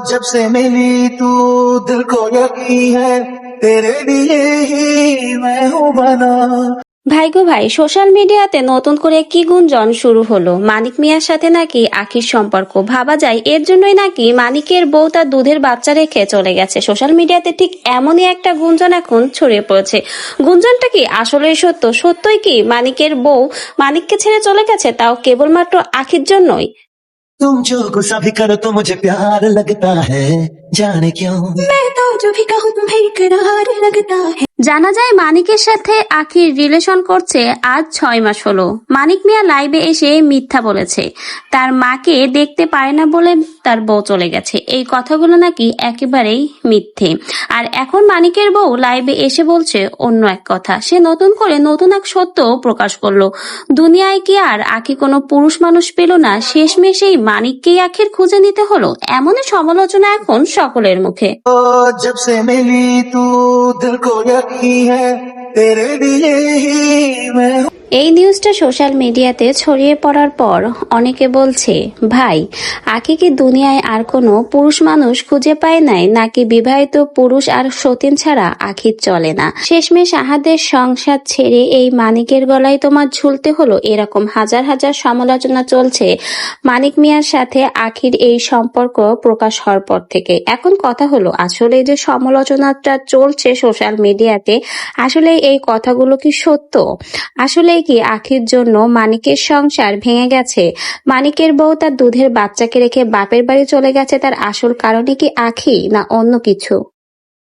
जब से मिली तू दिल को यकीन है तेरे लिए ही मैं हूँ बना। ভাই গো ভাই, সোশ্যাল মিডিয়াতে নতুন করে কি গুঞ্জন শুরু হলো মানিক মিয়ার সাথে নাকি আখির সম্পর্ক। ভাবা যায় এর জন্যই নাকি মানিকের বউ তার দুধের বাচ্চা রেখে চলে গেছে। সোশ্যাল মিডিয়াতে ঠিক এমনই একটা গুঞ্জন এখন ছড়িয়ে পড়েছে। গুঞ্জনটা কি আসলেই সত্য? সত্যই কি মানিকের বউ মানিককে ছেড়ে চলে গেছে, তাও কেবলমাত্র আখির জন্যই? तुम जो गुस्सा भी करो तो मुझे प्यार लगता है, जाने क्यों। मैं तो जो भी कहूँ तुम्हें इकरार लगता है। জানা যায় মানিকের সাথে আখির রিলেশন করছে আজ 6 মাস হলো। মানিক মিয়া লাইভে এসে মিথ্যা বলেছে, তার মাকে দেখতে পারে না বলে তার বউ চলে গেছে। এই কথাগুলো নাকি একেবারেই মিথ্যে। আর এখন মানিকের বউ লাইভে এসে বলছে অন্য এক কথা। সে নতুন করে নতুন এক সত্য প্রকাশ করলো। দুনিয়ায় কি আর আখি কোনো পুরুষ মানুষ পেল না? শেষমেশ এই মানিককেই আখির খুঁজে নিতে হলো, এমনই সমালোচনা এখন সকলের মুখে। ओ जब से मिली तू दिल को यकीन है तेरे लिए ही मैं हूँ। এই নিউজটা সোশ্যাল মিডিয়াতে ছড়িয়ে পড়ার পর অনেকে বলছে, ভাই আখি কি দুনিয়ায় আর কোনো পুরুষ মানুষ খুঁজে পায় নাই, নাকি বিবাহিত পুরুষ আর সতীন ছাড়া আখির চলে না? শেষমেশ আহাদের সংসার ছেড়ে এই মানিকের গলায় তোমার ঝুলতে হলো, এরকম হাজার হাজার সমালোচনা চলছে মানিক মিয়ার সাথে আখির এই সম্পর্ক প্রকাশ হওয়ার পর থেকে। এখন কথা হলো, আসলে যে সমালোচনাটা চলছে সোশ্যাল মিডিয়াতে, আসলে এই কথাগুলো কি সত্য? আসলে কি আখির জন্য মানিকের সংসার ভেঙে গেছে? মানিকের বউ তার দুধের বাচ্চাকে রেখে বাপের বাড়ি চলে গেছে, তার আসল কারণে কি আখি, না অন্য কিছু?